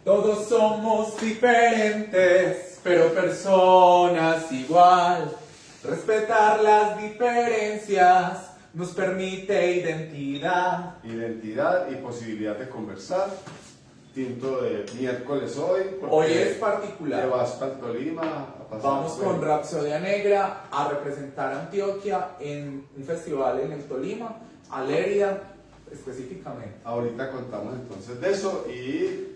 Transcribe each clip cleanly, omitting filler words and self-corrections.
Todos somos diferentes, pero personas igual. Respetar las diferencias nos permite identidad. Identidad y posibilidad de conversar. Tinto de miércoles hoy. Hoy es particular. Te vas para el Tolima a pasar. Vamos con Rapsodia Negra a representar a Antioquia en un festival en el Tolima, a Lérida específicamente. Ahorita contamos entonces de eso y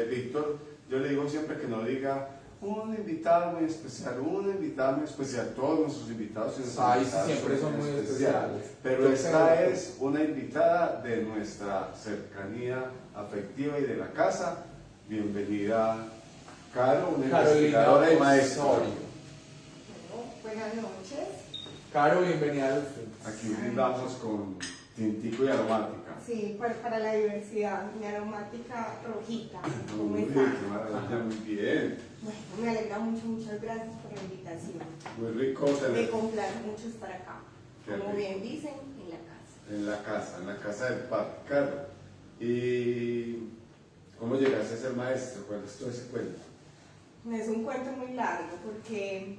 Víctor, yo le digo siempre que no diga un invitado muy especial, todos nuestros invitados siempre son muy especiales. Pero esta es una invitada de nuestra cercanía afectiva y de la casa. Bienvenida, Caro, una investigadora y maestra. Buenas noches. Caro, bienvenida al Aquí brindamos con tintico y aromática. Sí, para la diversidad, mi aromática rojita. ¿Cómo Muy están? bien, qué maravilla, muy bien. Bueno, me alegra mucho, muchas gracias por la invitación. Muy rico Me tener complace mucho estar acá. Qué Como rico. bien dicen, en la casa. en la casa del parque, Caro. ¿Y cómo llegaste a ser maestro? ¿Cuál es todo ese cuento? Es un cuento muy largo porque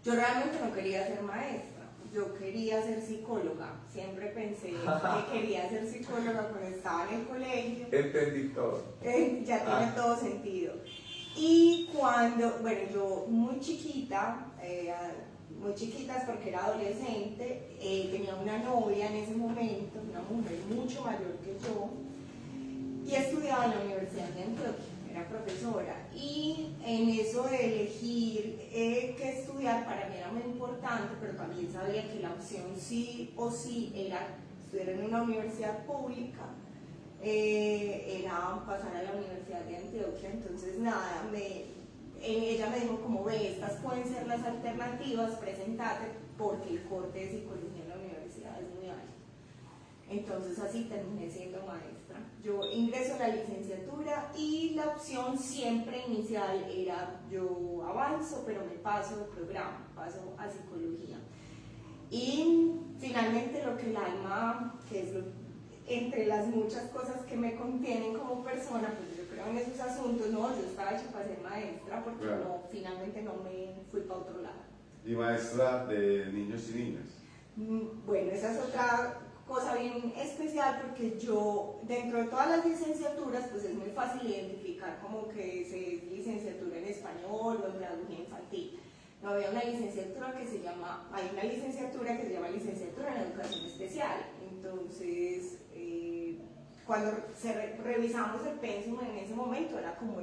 yo realmente no quería ser maestra. Yo quería ser psicóloga. Siempre pensé que quería ser psicóloga cuando estaba en el colegio. Entendí todo. Ya tiene todo sentido. Y cuando, bueno, yo muy chiquita es porque era adolescente, tenía una novia en ese momento, una mujer mucho mayor que yo, y estudiaba en la Universidad de Antioquia, era profesora. Y en eso de elegir qué estudiar, para mí era muy importante, pero también sabía que la opción sí o sí era estudiar en una universidad pública. Era pasar a la Universidad de Antioquia. Entonces nada, ella me dijo como ve, estas pueden ser las alternativas, presentate, porque el corte de psicología en la universidad es muy alto. Entonces así terminé siendo maestra. Yo ingreso a la licenciatura y la opción siempre inicial era yo avanzo, pero me paso de programa, paso a psicología. Y finalmente lo que el alma, que es entre las muchas cosas que me contienen como persona, pues yo creo en esos asuntos, no, yo estaba hecha para ser maestra porque Claro. finalmente no me fui para otro lado. Y maestra de niños y niñas. Bueno, esa es otra cosa bien especial porque yo, dentro de todas las licenciaturas, pues es muy fácil identificar como que es licenciatura en español o en pedagogía infantil. No, había una licenciatura que se llama, hay una licenciatura que se llama licenciatura en educación especial. Entonces, cuando revisamos el pensum en ese momento, era como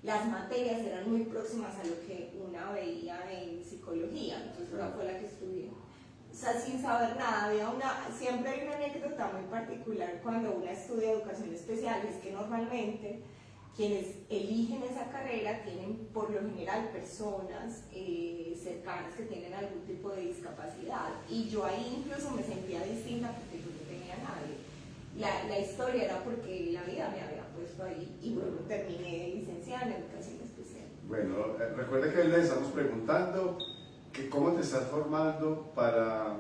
las materias eran muy próximas a lo que una veía en psicología, entonces esa fue la que estudié. O sea, sin saber nada, siempre hay una anécdota muy particular cuando uno estudia educación especial, es que normalmente quienes eligen esa carrera tienen por lo general personas cercanas que tienen algún tipo de discapacidad, y yo ahí incluso me sentía distinta porque yo no tenía a nadie. La historia era porque la vida me había puesto ahí y luego terminé licenciada en educación especial. Bueno, recuerda que hoy le estamos preguntando que cómo te estás formando para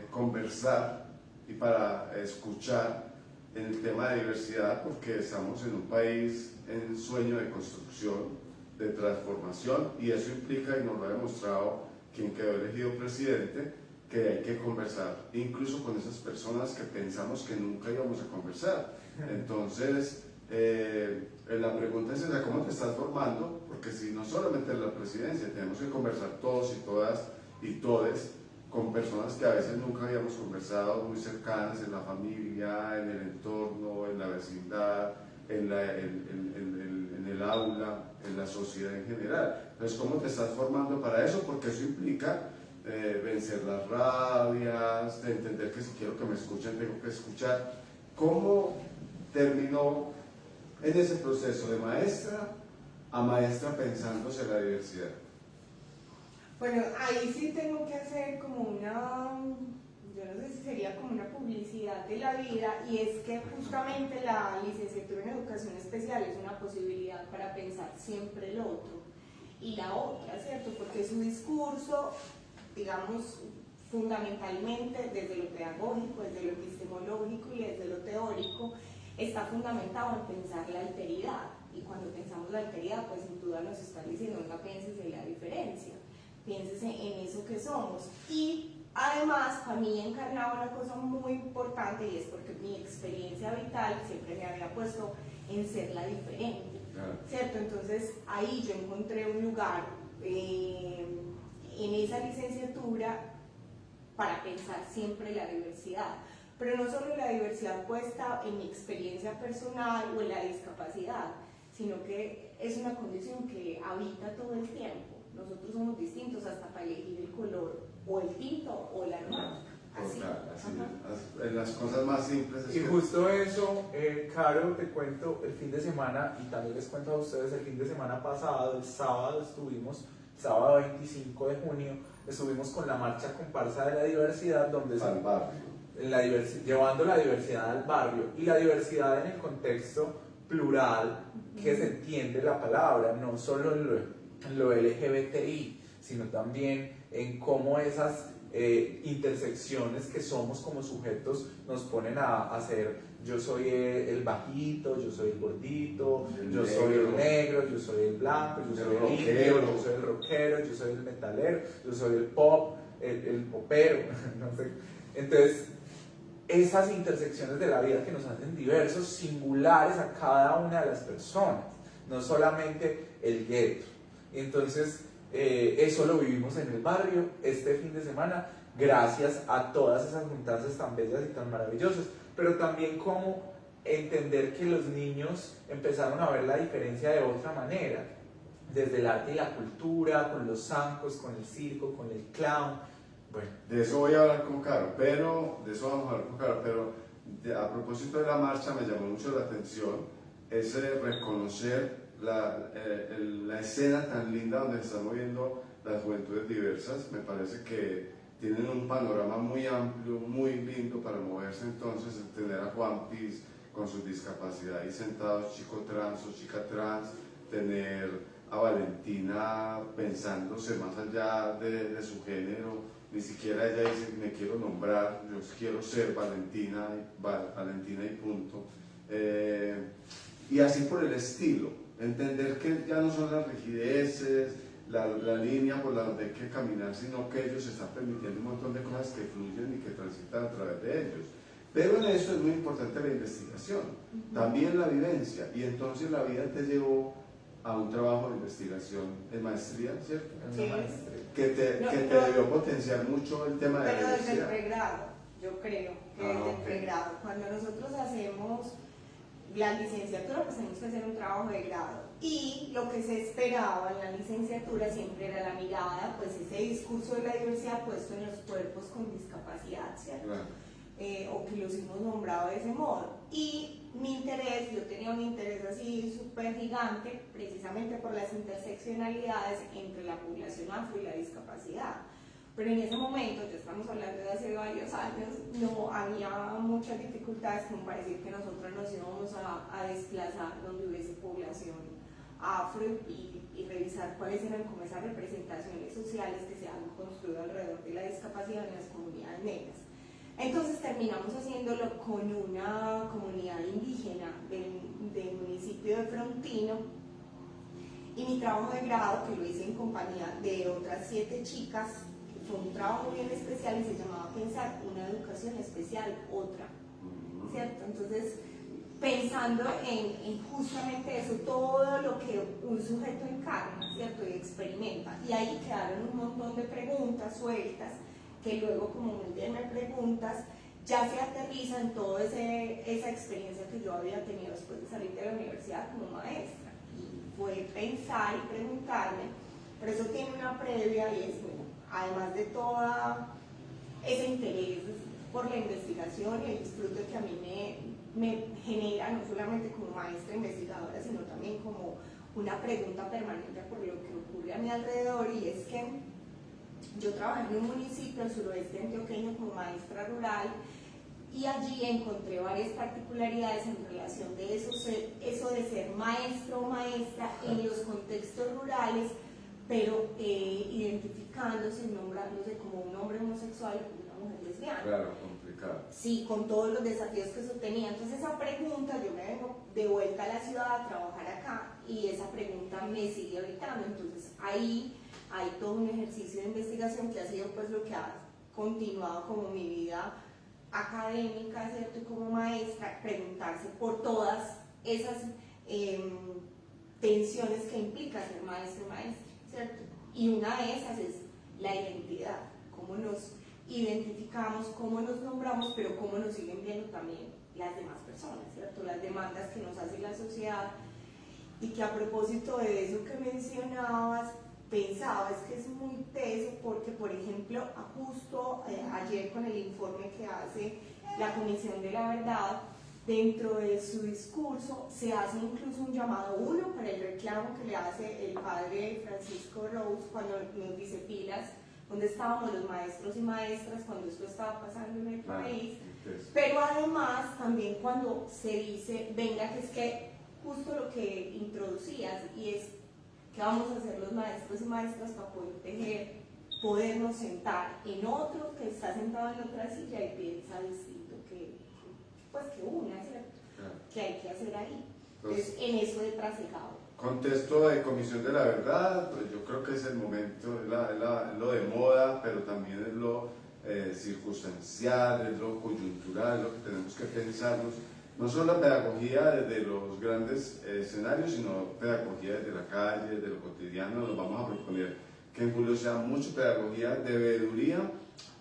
conversar y para escuchar en el tema de diversidad, porque estamos en un país en sueño de construcción, de transformación, y eso implica, y nos lo ha demostrado quien quedó elegido presidente, que hay que conversar incluso con esas personas que pensamos que nunca íbamos a conversar. Entonces, la pregunta es esa: ¿cómo te estás formando? Porque si no solamente en la presidencia, tenemos que conversar todos y todas y todes con personas que a veces nunca habíamos conversado, muy cercanas en la familia, en el entorno, en la vecindad, en el aula, en la sociedad en general. Entonces, ¿cómo te estás formando para eso? Porque eso implica vencer las rabias, de entender que si quiero que me escuchen, tengo que escuchar. ¿Cómo terminó en ese proceso de maestra a maestra pensándose en la diversidad? Bueno, ahí sí tengo que hacer como yo no sé si sería como una publicidad de la vida, y es que justamente la licenciatura en educación especial es una posibilidad para pensar siempre el otro y la otra, ¿cierto? Porque su discurso, digamos, fundamentalmente desde lo pedagógico, desde lo epistemológico y desde lo teórico, está fundamentado en pensar la alteridad. Y cuando pensamos la alteridad, pues sin duda nos están diciendo, venga, piénsese en la diferencia, piénsese en eso que somos. Y además, para mí encarnaba una cosa muy importante, y es porque mi experiencia vital siempre me había puesto en ser la diferente, ¿cierto? Entonces ahí yo encontré un lugar en esa licenciatura para pensar siempre la diversidad, pero no solo la diversidad puesta en mi experiencia personal o en la discapacidad, sino que es una condición que habita todo el tiempo. Nosotros somos distintos hasta para elegir el color o el tinto o la aromática. Así. En las cosas más simples. Y justo eso, Caro, te cuento, el fin de semana, y también les cuento a ustedes, el fin de semana pasado, el sábado sábado 25 de junio, estuvimos con la marcha comparsa de la diversidad, donde llevando la diversidad al barrio, y la diversidad en el contexto plural que se entiende la palabra, no solo en lo LGBTI, sino también en cómo esas intersecciones que somos como sujetos nos ponen a hacer, yo soy el bajito, yo soy el gordito, yo soy el negro, yo soy el blanco, yo soy el indio, yo soy el rockero, yo soy el metalero, yo soy el pop, el popero, no sé. Entonces, esas intersecciones de la vida que nos hacen diversos, singulares a cada una de las personas, no solamente el gueto. Entonces, eso lo vivimos en el barrio este fin de semana, gracias a todas esas juntanzas tan bellas y tan maravillosas, pero también como entender que los niños empezaron a ver la diferencia de otra manera, desde el arte y la cultura, con los zancos, con el circo, con el clown. Bueno. De eso voy a hablar con Caro, pero a propósito de la marcha me llamó mucho la atención ese reconocer la escena tan linda donde se están moviendo las juventudes diversas. Me parece que tienen un panorama muy amplio, muy lindo para moverse. Entonces, tener a Juan Piz con su discapacidad ahí sentado, chico trans o chica trans, tener a Valentina pensándose más allá de su género, ni siquiera ella dice me quiero nombrar, yo quiero ser Valentina y punto. Y así por el estilo, entender que ya no son las rigideces, la línea por la donde hay que caminar, sino que ellos están permitiendo un montón de cosas que fluyen y que transitan a través de ellos. Pero en eso es muy importante la investigación, también la vivencia, y entonces la vida te llevó a un trabajo de investigación en maestría, ¿cierto? Sí. Que te debió potenciar mucho el tema de la pero desde el diversidad. pregrado, yo creo que desde el pregrado. Cuando nosotros hacemos la licenciatura, pues tenemos que hacer un trabajo de grado. Y lo que se esperaba en la licenciatura siempre era la mirada, pues ese discurso de la diversidad puesto en los cuerpos con discapacidad, ¿cierto? Claro. O que los hemos nombrado de ese modo. Y mi interés, yo tenía un interés así súper gigante, precisamente por las interseccionalidades entre la población afro y la discapacidad. Pero en ese momento, ya estamos hablando de hace varios años, no había muchas dificultades como para decir que nosotros nos íbamos a desplazar donde hubiese población afro y revisar cuáles eran como esas representaciones sociales que se han construido alrededor de la discapacidad en las comunidades negras. Entonces terminamos haciéndolo con una comunidad indígena del municipio de Frontino, y mi trabajo de grado, que lo hice en compañía de otras 7 chicas, fue un trabajo bien especial y se llamaba Pensar una educación especial, otra, ¿cierto? Entonces, pensando en justamente eso, todo lo que un sujeto encarna, ¿cierto? Y experimenta, y ahí quedaron un montón de preguntas sueltas, que luego, como muy bien me preguntas, ya se aterriza en toda esa experiencia que yo había tenido después de salir de la universidad como maestra. Y fue pensar y preguntarme, pero eso tiene una previa, y es, bueno, además de todo ese interés por la investigación y el disfrute que a mí me genera, no solamente como maestra investigadora, sino también como una pregunta permanente por lo que ocurre a mi alrededor, y es que yo trabajé en un municipio al suroeste antioqueño como maestra rural, y allí encontré varias particularidades en relación de eso de ser maestro o maestra en los contextos rurales, pero identificándose y nombrándose como un hombre homosexual y una mujer lesbiana. Claro, complicado. complicado. Sí, con todos los desafíos que eso tenía. Entonces esa pregunta, yo me vengo de vuelta a la ciudad a trabajar acá y esa pregunta me sigue habitando. Entonces ahí hay todo un ejercicio de investigación que ha sido pues lo que ha continuado como mi vida académica, ¿cierto? Y como maestra, preguntarse por todas esas tensiones que implica ser maestro y maestra, ¿cierto? Y una de esas es la identidad, cómo nos identificamos, cómo nos nombramos, pero cómo nos siguen viendo también las demás personas, ¿cierto? Las demandas que nos hace la sociedad. Y que a propósito de eso que mencionabas, pensaba, es que es muy teso porque, por ejemplo, justo ayer con el informe que hace la Comisión de la Verdad, dentro de su discurso se hace incluso un llamado uno para el reclamo que le hace el padre Francisco Rose cuando nos dice pilas, donde estábamos los maestros y maestras cuando esto estaba pasando en el país, pero además también cuando se dice, venga, que es que justo lo que introducías y es que vamos a hacer los maestros y maestras para poder tejer, podernos sentar en otro que está sentado en otra silla y piensa distinto que una, ¿cierto? Claro. Que hay que hacer ahí. Entonces, en eso de trasegado. Contexto de Comisión de la Verdad, pues yo creo que es el momento, es lo de moda, pero también es lo circunstancial, es lo coyuntural, lo que tenemos que pensarnos. No solo la pedagogía desde los grandes escenarios, sino pedagogía desde la calle, desde lo cotidiano. Nos vamos a proponer que en julio sea mucha pedagogía de veeduría,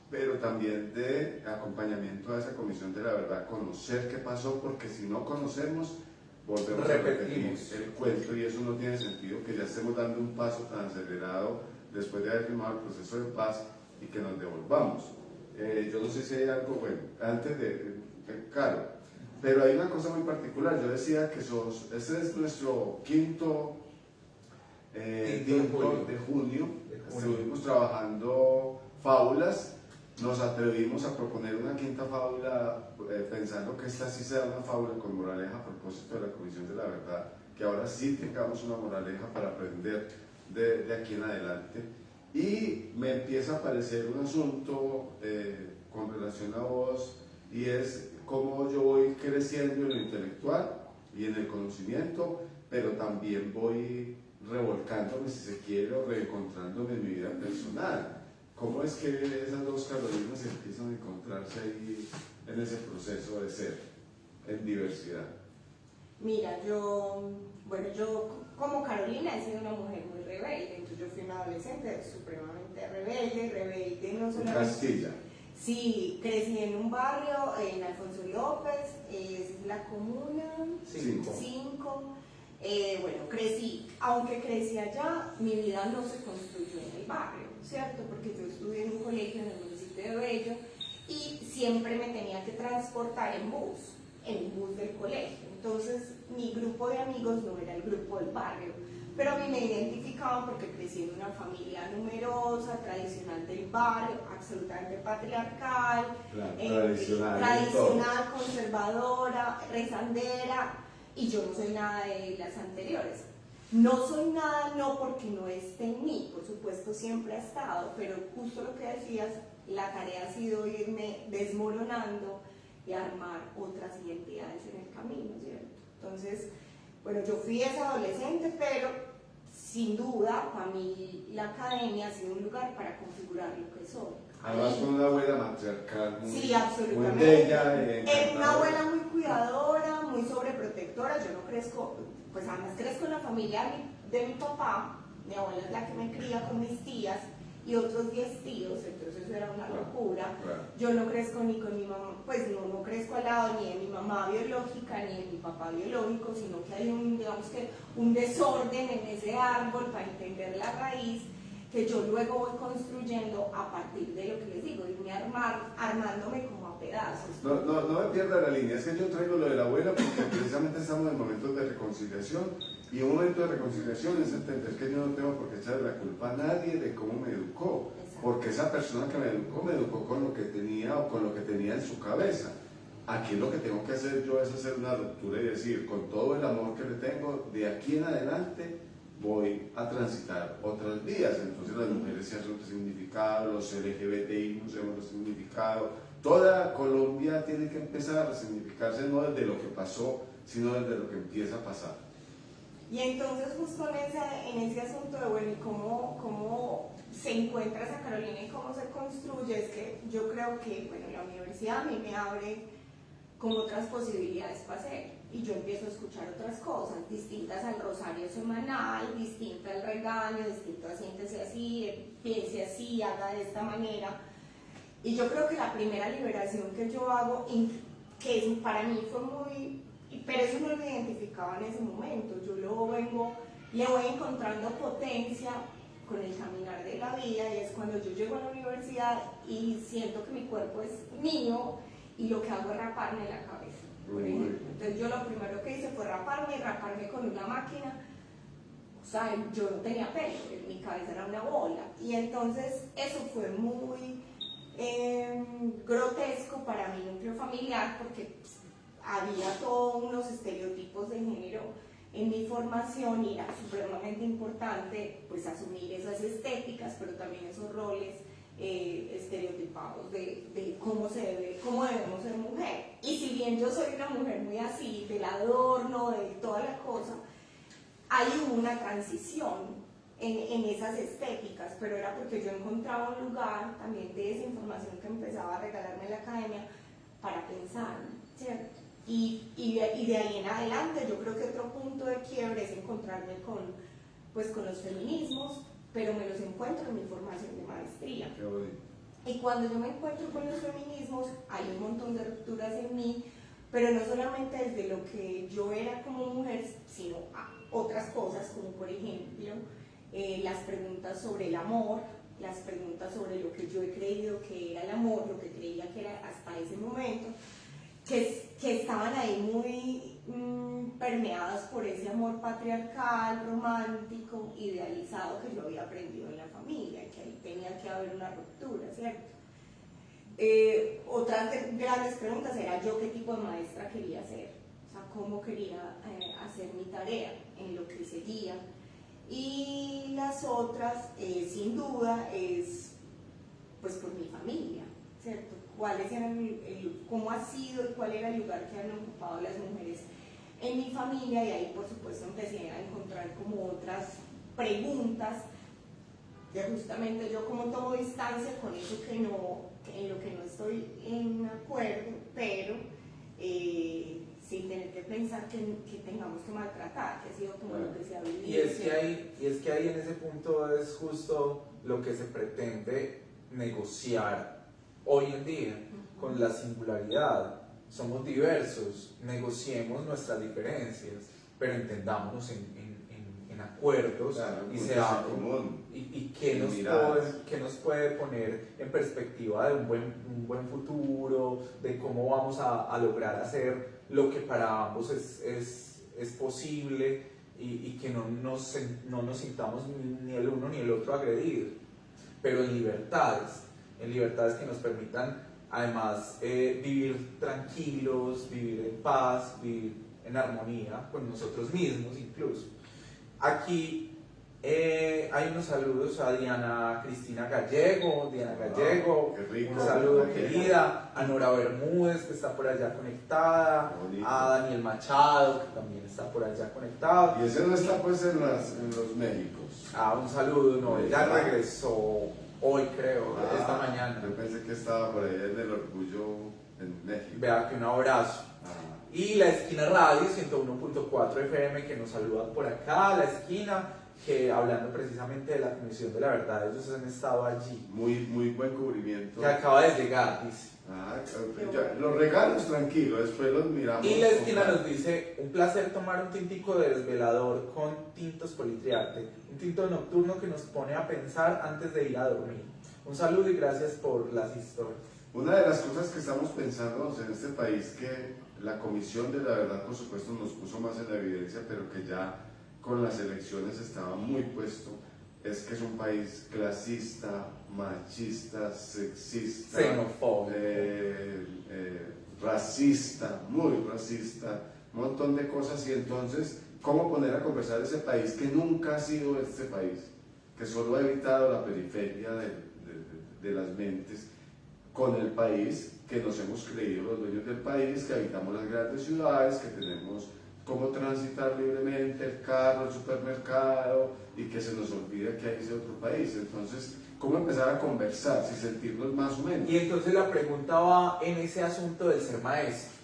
pero también de acompañamiento a esa Comisión de la Verdad, conocer qué pasó, porque si no conocemos, volvemos a repetir el cuento y eso no tiene sentido, que ya estemos dando un paso tan acelerado después de haber firmado el proceso de paz y que nos devolvamos. Yo no sé si hay algo, bueno, antes claro, pero hay una cosa muy particular. Yo decía que este es nuestro quinto de junio. Estuvimos trabajando fábulas. Nos atrevimos a proponer una quinta fábula pensando que esta sí sea una fábula con moraleja a propósito de la Comisión de la Verdad, que ahora sí tengamos una moraleja para aprender de aquí en adelante. Y me empieza a aparecer un asunto con relación a vos, y es cómo yo voy creciendo en lo intelectual y en el conocimiento, pero también voy revolcándome, si se quiere, o reencontrándome en mi vida personal. ¿Cómo es que esas dos Carolinas empiezan a encontrarse ahí en ese proceso de ser en diversidad? Mira, yo como Carolina he sido una mujer muy rebelde, entonces yo fui una adolescente supremamente rebelde no solamente... Castilla. Sí, crecí en un barrio, en Alfonso López, es la comuna 5. Bueno, aunque crecí allá, mi vida no se construyó en el barrio, ¿cierto? Porque yo estudié en un colegio en el municipio de Bello y siempre me tenía que transportar en un bus del colegio. Entonces, mi grupo de amigos no era el grupo del barrio, pero a mí me identificaban porque crecí en una familia numerosa, tradicional del barrio, absolutamente patriarcal, tradicional, conservadora, rezandera, y yo no soy nada de las anteriores. No soy nada, no porque no esté en mí, por supuesto siempre ha estado, pero justo lo que decías, la tarea ha sido irme desmoronando y armar otras identidades en el camino, ¿cierto? Entonces, bueno, yo fui esa adolescente, pero sin duda, para mí la academia ha sido un lugar para configurar lo que soy. Además con una abuela matriarcal muy, sí, absolutamente. Muy bella, una abuela muy cuidadora, muy sobreprotectora. Yo no crezco, pues además crezco en la familia de mi papá. Mi abuela es la que me cría con mis tías y otros 10 tíos, entonces eso era una locura. Yo no crezco ni con mi mamá, pues no crezco al lado ni de mi mamá biológica ni de mi papá biológico, sino que hay un desorden en ese árbol para entender la raíz, que yo luego voy construyendo a partir de lo que les digo, irme armándome como a pedazos. No me pierda la línea, es que yo traigo lo de la abuela porque precisamente estamos en momentos de reconciliación, y un momento de reconciliación es entender que yo no tengo por qué echarle la culpa a nadie de cómo me educó, porque esa persona que me educó con lo que tenía o con lo que tenía en su cabeza. Aquí lo que tengo que hacer yo es hacer una ruptura y decir, con todo el amor que le tengo, de aquí en adelante voy a transitar otras vías. Entonces las mujeres se hacen otro significado, los LGBTI nos hemos significado, toda Colombia tiene que empezar a resignificarse no desde lo que pasó, sino desde lo que empieza a pasar. Y entonces justo en ese asunto de, bueno, y cómo se encuentra esa Carolina y cómo se construye, es que yo creo que, bueno, la universidad a mí me abre como otras posibilidades para hacer, y yo empiezo a escuchar otras cosas, distintas al rosario semanal, distintas al regaño, distintas a siéntese así, piense así, haga de esta manera. Y yo creo que la primera liberación que yo hago, que para mí fue muy... pero eso no lo identificaba en ese momento, yo le voy encontrando potencia con el caminar de la vida, y es cuando yo llego a la universidad y siento que mi cuerpo es mío y lo que hago es raparme la cabeza, por ejemplo. Entonces yo lo primero que hice fue raparme con una máquina. O sea, yo no tenía pelo, mi cabeza era una bola, y entonces eso fue muy grotesco para mi núcleo familiar, porque había todos unos estereotipos de género en mi formación, y era supremamente importante pues asumir esas estéticas, pero también esos roles estereotipados de cómo debemos ser mujer. Y si bien yo soy una mujer muy así, del adorno, de toda la cosa, hay una transición en esas estéticas, pero era porque yo encontraba un lugar también de esa información que empezaba a regalarme en la academia para pensar, ¿cierto? Y de ahí en adelante yo creo que otro punto de quiebre es encontrarme con los feminismos, pero me los encuentro en mi formación de maestría. Qué bonito. Y cuando yo me encuentro con los feminismos, hay un montón de rupturas en mí, pero no solamente desde lo que yo era como mujer, sino otras cosas, como por ejemplo las preguntas sobre el amor, las preguntas sobre lo que yo he creído que era el amor, lo que creía que era hasta ese momento, que estaban ahí muy permeadas por ese amor patriarcal, romántico, idealizado que yo había aprendido en la familia, y que ahí tenía que haber una ruptura, ¿cierto? Otras grandes preguntas era yo qué tipo de maestra quería ser, o sea, cómo quería hacer mi tarea, en lo que seguía. Y las otras, sin duda, es pues por mi familia, ¿cierto? Cuáles eran cómo ha sido y cuál era el lugar que han ocupado las mujeres en mi familia, y ahí por supuesto empecé a encontrar como otras preguntas, que justamente yo como tomo distancia con eso en lo que no estoy en acuerdo, pero sin tener que pensar que tengamos que maltratar, que ha sido como lo que se ha vivido. Y es que ahí en ese punto es justo lo que se pretende negociar hoy en día con la singularidad. Somos diversos, negociemos nuestras diferencias, pero entendámonos en acuerdos, claro, y seamos común. Y qué nos puede poner en perspectiva de un buen futuro, de cómo vamos a lograr hacer lo que para ambos es posible, y que no nos sintamos ni el uno ni el otro agredidos, pero en libertades que nos permitan además vivir tranquilos, vivir en paz, vivir en armonía con nosotros mismos incluso. Aquí hay unos saludos a Diana Cristina Gallego, Qué rico. un saludo querida, a Nora Bermúdez, que está por allá conectada, a Daniel Machado, que también está por allá conectado. Y ese no está pues en los Méxicos. Un saludo, no, ella regresó hoy creo, esta mañana. Yo pensé que estaba por ahí en el Orgullo en México. Vea que un abrazo. Y la esquina radio 101.4 FM, que nos saluda por acá, la esquina, que hablando precisamente de la Comisión de la Verdad, ellos han estado allí. Muy buen cubrimiento. Que acaba de llegar, dice. Los regalos tranquilos, después los miramos. Y la esquina nos dice: un placer tomar un tintico de desvelador con tintos Politriarte, un tinto nocturno que nos pone a pensar antes de ir a dormir. Un saludo y gracias por las historias. Una de las cosas que estamos pensando en este país, que la Comisión de la Verdad por supuesto nos puso más en la evidencia, pero que ya con las elecciones estaba muy puesto, es que es un país clasista, machista, sexista, xenofóbico, racista, muy racista, un montón de cosas. Y entonces, ¿cómo poner a conversar ese país que nunca ha sido este país, que solo ha evitado la periferia de las mentes? con el país, que nos hemos creído los dueños del país, que habitamos las grandes ciudades, que tenemos cómo transitar libremente el carro, el supermercado, y que se nos olvida que hay ese otro país. Entonces, ¿cómo empezar a conversar, si sentirnos más o menos? Y entonces la pregunta va en ese asunto del ser maestro.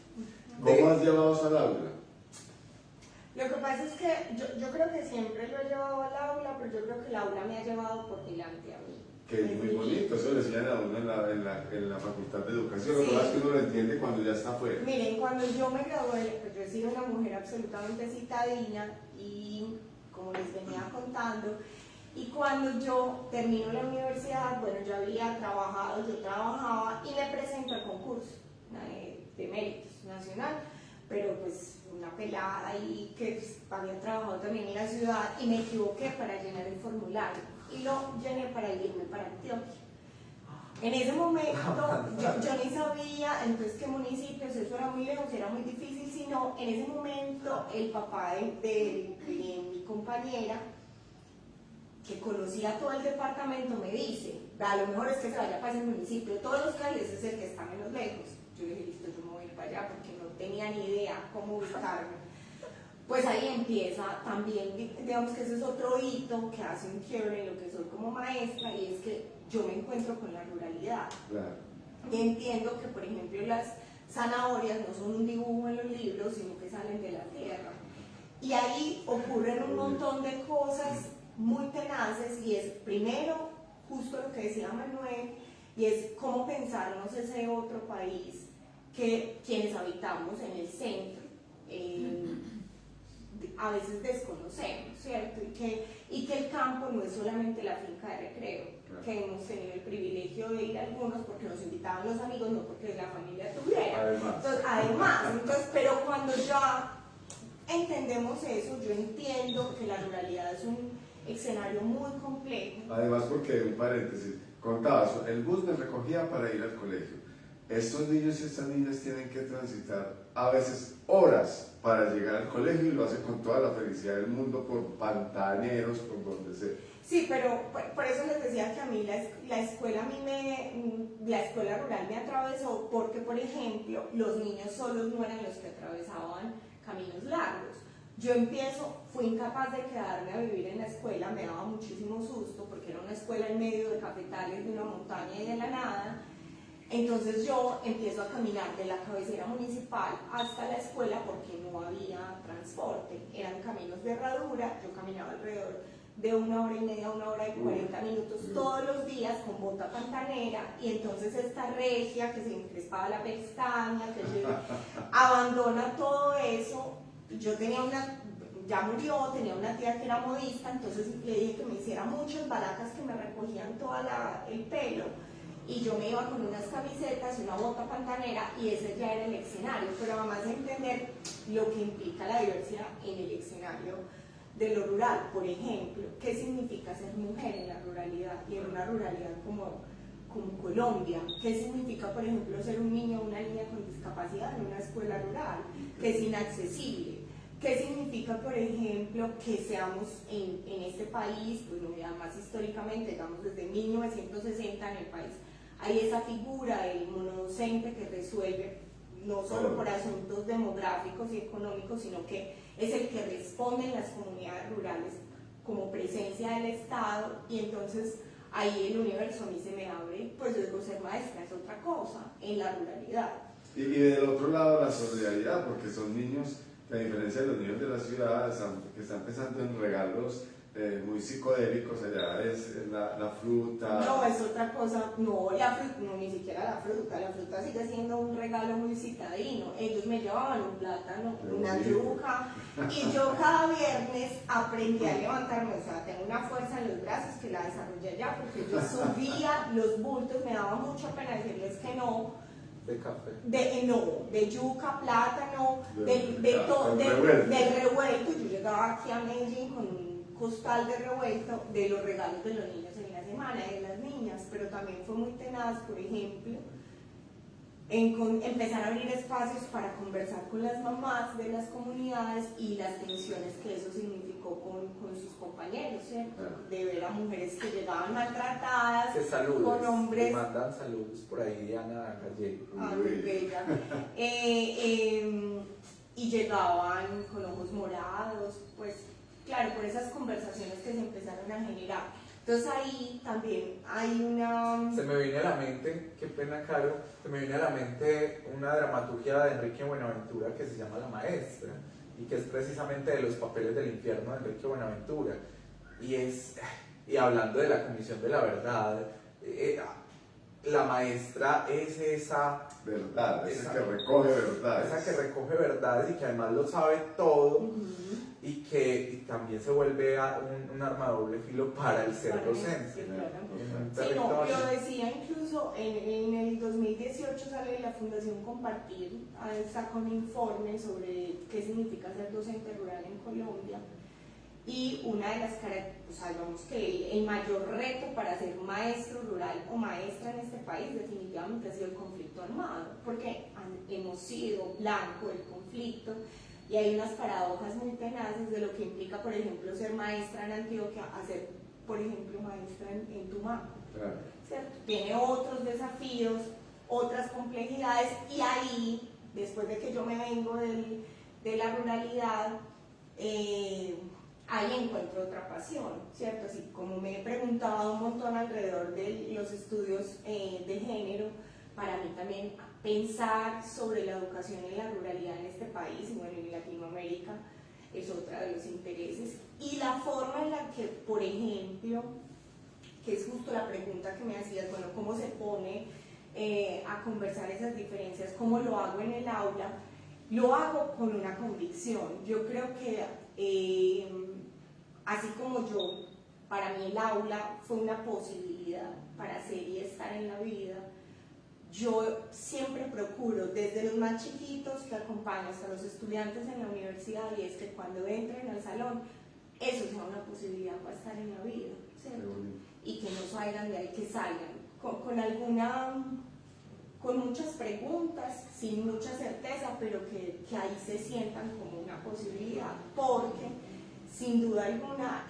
¿Cómo has llevado eso al aula? Lo que pasa es que yo creo que siempre lo he llevado al aula, pero yo creo que el aula me ha llevado por delante a mí. Que es muy bonito, eso le enseñan a uno en la Facultad de Educación, Sí. lo que pasa es que uno lo entiende cuando ya está afuera. Miren, cuando yo me gradué, pues yo he sido una mujer absolutamente citadina y como les venía contando, y cuando yo termino la universidad, bueno, yo había trabajado, yo trabajaba y me presento al concurso de méritos nacional, pero pues una pelada ahí que pues, había trabajado también en la ciudad y me equivoqué para llenar el formulario y lo llené para irme para Antioquia. En ese momento yo ni sabía entonces qué municipios, eso era muy lejos, era muy difícil, sino en ese momento el papá de mi compañera, que conocía todo el departamento, me dice, a lo mejor es que se vaya para ese municipio, todos los calles es el que está menos lejos. Yo le dije, listo, yo me voy a ir para allá porque no tenía ni idea cómo ubicarme. Pues ahí empieza también, digamos que ese es otro hito que hace un quiebre en lo que soy como maestra, y es que yo me encuentro con la ruralidad. Claro. Y entiendo que, por ejemplo, las zanahorias no son un dibujo en los libros, sino que salen de la tierra. Y ahí ocurren un montón de cosas muy tenaces, y es primero, justo lo que decía Manuel, y es cómo pensarnos ese otro país que quienes habitamos en el centro a veces desconocemos, ¿cierto? Y que el campo no es solamente la finca de recreo, Claro. que hemos tenido el privilegio de ir algunos porque nos invitaban los amigos, no porque la familia tuviera. Entonces, pero cuando ya entendemos eso, yo entiendo que la ruralidad es un escenario muy complejo. Además, porque, un paréntesis, contabas, el bus me recogía para ir al colegio. Estos niños y estas niñas tienen que transitar a veces horas para llegar al colegio, y lo hacen con toda la felicidad del mundo por pantaneros, por donde sea. Sí, pero por eso les decía que a mí la escuela rural me atravesó, porque, por ejemplo, los niños solos no eran los que atravesaban caminos largos. Yo fui incapaz de quedarme a vivir en la escuela, me daba muchísimo susto porque era una escuela en medio de cafetales, de una montaña y de la nada. Entonces yo empiezo a caminar de la cabecera municipal hasta la escuela porque no había transporte, eran caminos de herradura, yo caminaba alrededor de 1 hora y media, 1 hora y 40 minutos todos los días con bota pantanera, y entonces esta regia que se encrespaba la pestaña, que se abandona todo eso. Yo tenía ya murió, tenía una tía que era modista, entonces le dije que me hiciera muchas balacas que me recogían todo el pelo, y yo me iba con unas camisetas y una bota pantanera, y ese ya era el escenario, pero además de entender lo que implica la diversidad en el escenario de lo rural. Por ejemplo, ¿qué significa ser mujer en la ruralidad y en una ruralidad como Colombia? ¿Qué significa, por ejemplo, ser un niño o una niña con discapacidad en una escuela rural que es inaccesible? ¿Qué significa, por ejemplo, que seamos en este país, pues además históricamente, digamos desde 1960 en el país, hay esa figura del monodocente que resuelve no solo por asuntos demográficos y económicos, sino que es el que responde en las comunidades rurales como presencia del Estado, y entonces ahí el universo a mí se me abre, pues yo digo, ser maestra es otra cosa en la ruralidad. Y del otro lado, la solidaridad, porque son niños, a diferencia de los niños de la ciudad, que están pensando en regalos muy psicodélicos. Allá es la fruta. No, es otra cosa. No, no, ni siquiera la fruta sigue siendo un regalo muy citadino. Ellos me llevaban un plátano, una yuca, y yo cada viernes aprendí a levantarme. O sea, tengo una fuerza en los brazos que la desarrollé ya, porque yo subía los bultos, me daba mucha pena decirles que no. De café. De yuca, plátano, del revuelto. Yo llegaba aquí a Medellín con un costal de revuelto de los regalos de los niños en la semana y de las niñas, pero también fue muy tenaz, por ejemplo, empezar a abrir espacios para conversar con las mamás de las comunidades y las tensiones que eso significó con sus compañeros, ¿cierto? De ver a mujeres que llegaban maltratadas, con hombres... Te mandan saludos por ahí, Diana Gallego. Ah, muy bella. Y llegaban con ojos morados, pues claro, por esas conversaciones que se empezaron a generar. Entonces ahí también hay una... Se me viene a la mente, qué pena Caro, se me viene a la mente una dramaturgia de Enrique Buenaventura que se llama La Maestra y que es precisamente de los papeles del infierno de Enrique Buenaventura y hablando de la Comisión de la Verdad, la maestra es esa verdad, esa que recoge verdades. Esa que recoge verdades y que además lo sabe todo y que también se vuelve un arma de doble filo para el ser docente. Sí, no, lo decía incluso en el 2018 sale la Fundación Compartir, saca un informe sobre qué significa ser docente rural en Colombia. Y una de las características, o sea, digamos que el mayor reto para ser maestro rural o maestra en este país definitivamente ha sido el conflicto armado, porque hemos sido blanco del conflicto y hay unas paradojas muy tenaces de lo que implica, por ejemplo, ser maestra en Antioquia a ser, por ejemplo, maestra en Tumaco. Claro. ¿Cierto? Tiene otros desafíos, otras complejidades y ahí, después de que yo me vengo de la ruralidad, ahí encuentro otra pasión, ¿cierto? Así como me he preguntado un montón alrededor de los estudios de género, para mí también pensar sobre la educación en la ruralidad en este país, y bueno, en Latinoamérica, es otra de los intereses. Y la forma en la que, por ejemplo, que es justo la pregunta que me hacías, bueno, ¿cómo se pone a conversar esas diferencias? ¿Cómo lo hago en el aula? Lo hago con una convicción. Yo creo que así como yo, para mí el aula fue una posibilidad para ser y estar en la vida, yo siempre procuro, desde los más chiquitos que acompaño hasta los estudiantes en la universidad, y es que cuando entren al salón, eso sea una posibilidad para estar en la vida, ¿cierto? Y que no salgan de ahí, que salgan con muchas preguntas, sin mucha certeza, pero que ahí se sientan como una posibilidad, porque sin duda alguna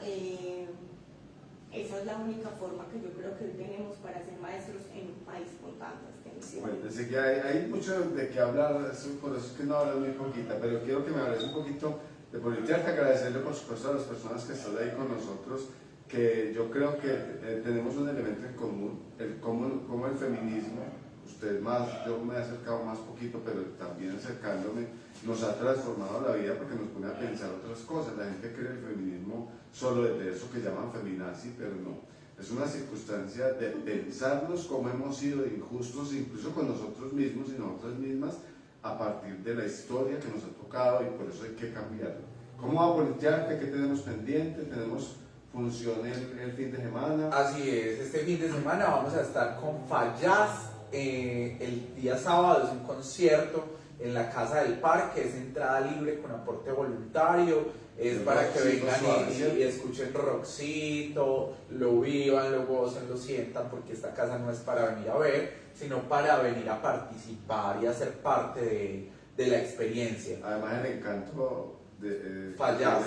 esa es la única forma que yo creo que hoy tenemos para ser maestros en un país con tantas tensiones. Bueno, desde que hay mucho de qué hablar, por eso es que no hablas muy poquita, pero quiero que me hables un poquito de Politiarca, agradecerle por supuesto a las personas que están ahí con nosotros, que yo creo que tenemos un elemento en común, como el feminismo, usted más, yo me he acercado más poquito, pero también acercándome, nos ha transformado la vida porque nos pone a pensar otras cosas. La gente cree el feminismo solo desde eso que llaman feminazi, pero no. Es una circunstancia de pensarnos cómo hemos sido injustos incluso con nosotros mismos y nosotras mismas a partir de la historia que nos ha tocado, y por eso hay que cambiarlo. ¿Cómo va a Politiarca? ¿Qué tenemos pendiente? ¿Tenemos función el fin de semana? Así es, este fin de semana vamos a estar con Fallas. El día sábado es un concierto en la Casa del Parque, es entrada libre con aporte voluntario, es para que vengan y escuchen rockcito, lo vivan, lo gocen, lo sientan, porque esta casa no es para venir a ver, sino para venir a participar y a ser parte de la experiencia. Además el encanto de Fallas.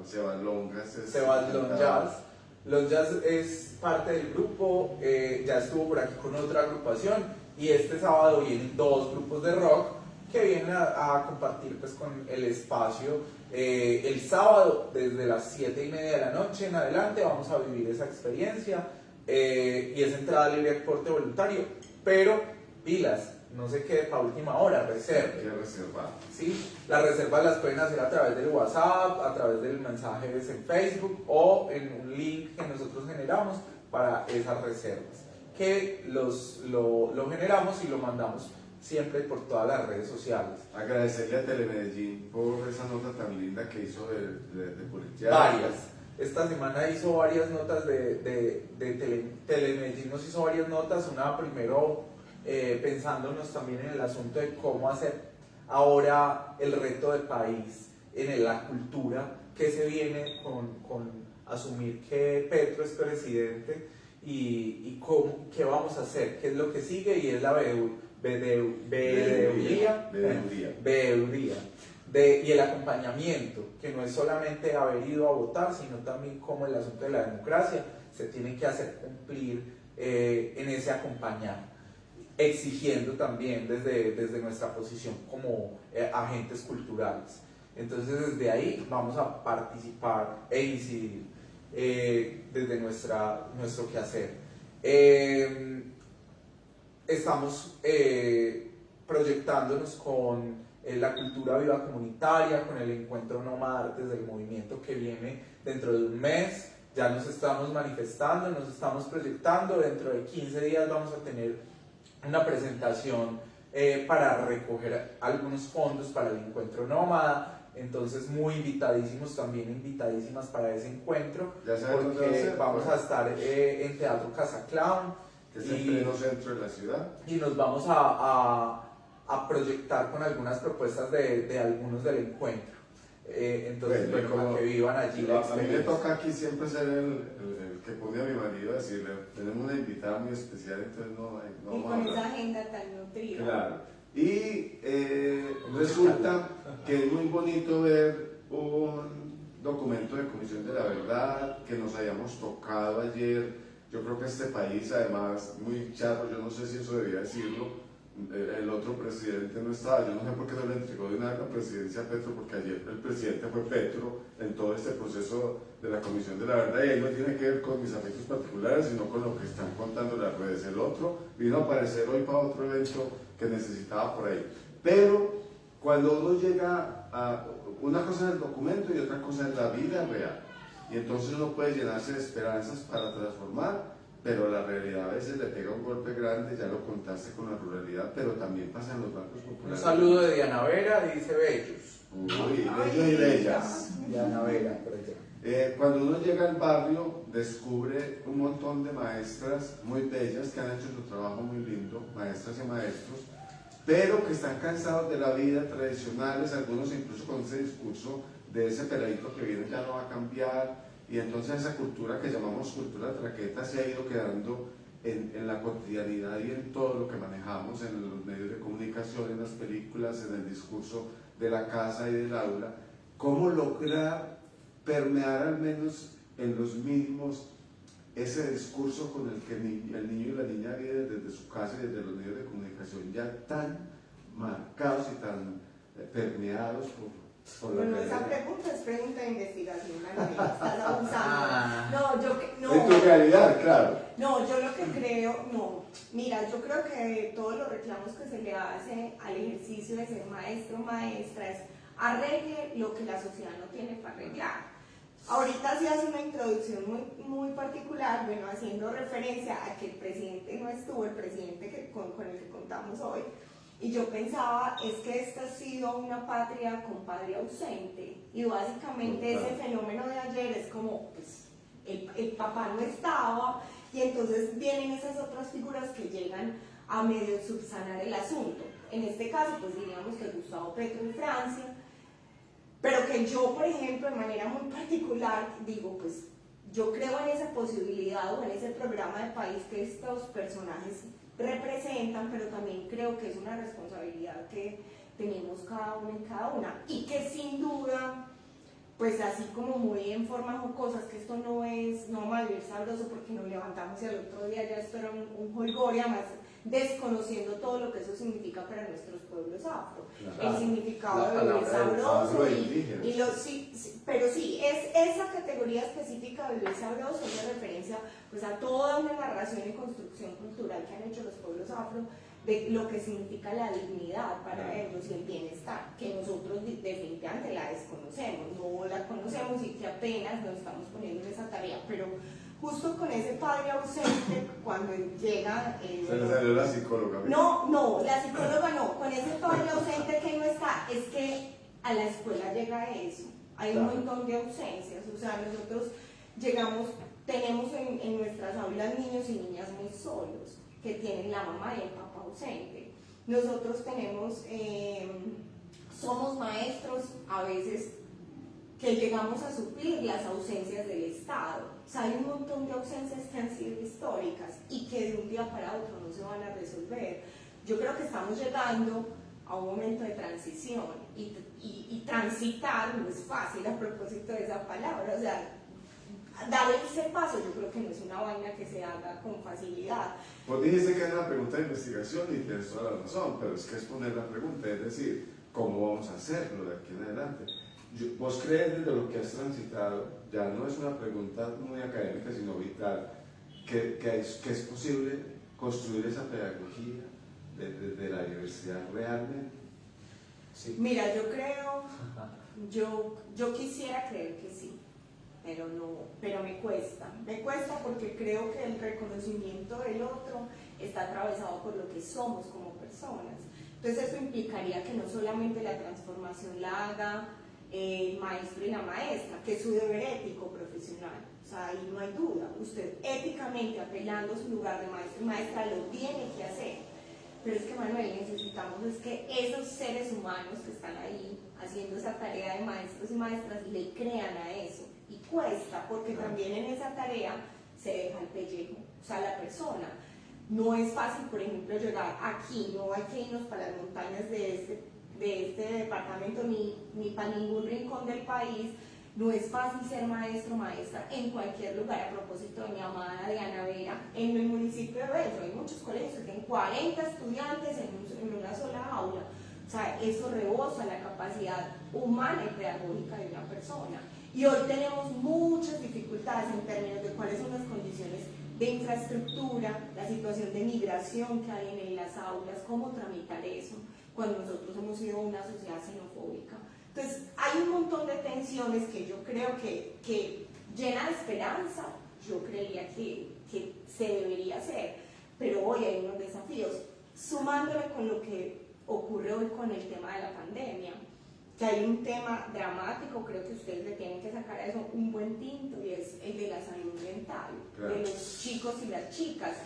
Sebas Jazz. Los Jazz es parte del grupo, ya estuvo por aquí con otra agrupación, y este sábado vienen dos grupos de rock que vienen a compartir pues con el espacio. El sábado desde las 7:30 de la noche en adelante vamos a vivir esa experiencia, y es entrada libre de aporte voluntario, pero pilas, no se quede para última hora, reserve. ¿Qué reserva? ¿Sí? Las reservas las pueden hacer a través del WhatsApp, a través del mensajes en Facebook o en un link que nosotros generamos para esas reservas, que lo generamos y lo mandamos siempre por todas las redes sociales. Agradecerle a Telemedellín por esa nota tan linda que hizo de Politiarca. Varias. Esta semana hizo varias notas Telemedellín nos hizo varias notas. Una primero pensándonos también en el asunto de cómo hacer ahora el reto del país en la cultura, que se viene con asumir que Petro es presidente y qué vamos a hacer, qué es lo que sigue, y es la veeduría, y el acompañamiento, que no es solamente haber ido a votar, sino también como el asunto de la democracia se tiene que hacer cumplir en ese acompañar, exigiendo también desde nuestra posición como agentes culturales. Entonces desde ahí vamos a participar e incidir desde nuestro quehacer. Estamos proyectándonos con la cultura viva comunitaria, con el encuentro Nómada Artes del Movimiento que viene dentro de un mes. Ya nos estamos manifestando, nos estamos proyectando. Dentro de 15 días vamos a tener una presentación para recoger algunos fondos para el encuentro Nómada. Entonces muy invitadísimos, también invitadísimas para ese encuentro, porque vamos a estar en Teatro Casa Clown, que es en pleno centro de la ciudad, y nos vamos a proyectar con algunas propuestas de algunos del encuentro. Entonces, bueno, para que vivan allí la experiencia. A mí me toca aquí siempre ser el que pone a mi marido a decirle, tenemos una invitada muy especial, entonces no y con esa agenda tan nutrida. Claro. Y resulta que es muy bonito ver un documento de Comisión de la Verdad que nos hayamos tocado ayer. Yo creo que este país, además, muy charro, yo no sé si eso debía decirlo, el otro presidente no estaba, yo no sé por qué no le entregó de una vez la presidencia a Petro, porque ayer el presidente fue Petro en todo este proceso de la Comisión de la Verdad, y ahí no tiene que ver con mis afectos particulares, sino con lo que están contando las redes. El otro vino a aparecer hoy para otro evento que necesitaba por ahí. Pero cuando uno llega a una cosa es el documento y otra cosa es la vida real, y entonces uno puede llenarse de esperanzas para transformar, pero la realidad a veces le pega un golpe grande. Ya lo contaste con la ruralidad, pero también pasa en los bancos populares. Un saludo de Diana Vera, dice Bellos. Uy, bellos y bellas. Diana Vera, por allá. Cuando uno llega al barrio, descubre un montón de maestras muy bellas que han hecho su trabajo muy lindo, maestras y maestros, pero que están cansados de la vida tradicionales, algunos incluso con ese discurso de ese peladito que viene ya no va a cambiar. Y entonces esa cultura que llamamos cultura traqueta se ha ido quedando en la cotidianidad y en todo lo que manejamos, en los medios de comunicación, en las películas, en el discurso de la casa y del aula. ¿Cómo lograr permear al menos en los mínimos ese discurso con el que el niño y la niña viven desde su casa y desde los medios de comunicación ya tan marcados y tan permeados por la realidad? Esa pregunta es pregunta de investigación, estás abusando. En tu realidad, claro. No, yo lo que creo, mira, yo creo que todos los reclamos que se le hace al ejercicio de ser maestro o maestra es arregle lo que la sociedad no tiene para arreglar. Ahorita sí hace una introducción muy particular, bueno, haciendo referencia a que el presidente no estuvo, el presidente con el que contamos hoy, y yo pensaba, es que esta ha sido una patria con padre ausente, y básicamente ese fenómeno de ayer es como, pues, el papá no estaba, y entonces vienen esas otras figuras que llegan a medio subsanar el asunto. En este caso, pues diríamos que Gustavo Petro en Francia, pero que yo, por ejemplo, de manera muy particular, digo, pues, yo creo en esa posibilidad o en ese programa de país que estos personajes representan, pero también creo que es una responsabilidad que tenemos cada uno en cada una, y que sin duda, pues así como muy en forma jocosas, que esto no va a vivir sabroso porque nos levantamos y al otro día ya esto era un jolgorio, además desconociendo todo lo que eso significa para nuestros pueblos afro, el significado de vivir sabroso pero sí, es esa categoría específica de vivir sabroso, hace referencia pues a toda una narración y construcción cultural que han hecho los pueblos afro de lo que significa la dignidad para ellos y el bienestar, que nosotros definitivamente la desconocemos, no la conocemos y que apenas nos estamos poniendo en esa tarea, pero justo con ese padre ausente, cuando llega... Se le salió la psicóloga. No, la psicóloga no, con ese padre ausente que no está, es que a la escuela llega eso, hay un montón de ausencias, o sea, nosotros tenemos en nuestras aulas niños y niñas muy solos, que tienen la mamá y el papá ausente. Nosotros somos maestros a veces que llegamos a suplir las ausencias del Estado. O sea, hay un montón de ausencias que han sido históricas y que de un día para otro no se van a resolver. yo creo que estamos llegando a un momento de transición y transitar no es fácil a propósito de esa palabra, o sea, dar ese paso yo creo que no es una vaina que se haga con facilidad. Vos dijiste que era una pregunta de investigación y tienes toda la razón, pero es que es poner la pregunta, es decir, ¿cómo vamos a hacerlo de aquí en adelante? ¿Vos crees desde lo que has transitado, ya no es una pregunta muy académica sino vital, que es posible construir esa pedagogía de la diversidad realmente? Sí. Mira, yo creo, yo quisiera creer que sí, pero me cuesta porque creo que el reconocimiento del otro está atravesado por lo que somos como personas. Entonces eso implicaría que no solamente la transformación la haga el maestro y la maestra, que es su deber ético profesional, o sea, ahí no hay duda, usted éticamente apelando a su lugar de maestro y maestra lo tiene que hacer, pero es que Manuel, necesitamos es que esos seres humanos que están ahí haciendo esa tarea de maestros y maestras le crean a eso, y cuesta, porque también en esa tarea se deja el pellejo, o sea, la persona. No es fácil, por ejemplo, llegar aquí, no hay que irnos para las montañas de este departamento ni para ningún rincón del país. No es fácil ser maestro o maestra en cualquier lugar. A propósito de mi amada Diana Vera, en el municipio de Bello hay muchos colegios que tienen 40 estudiantes en una sola aula. O sea, eso rebosa la capacidad humana y pedagógica de una persona. Y hoy tenemos muchas dificultades en términos de cuáles son las condiciones de infraestructura, la situación de migración que hay en las aulas, cómo tramitar eso, cuando nosotros hemos sido una sociedad xenofóbica. Entonces, hay un montón de tensiones que yo creo que llena de esperanza, yo creería que se debería hacer, pero hoy hay unos desafíos, sumándole con lo que ocurre hoy con el tema de la pandemia, que hay un tema dramático, creo que ustedes le tienen que sacar a eso un buen tinto, y es el de la salud mental, claro, de los chicos y las chicas,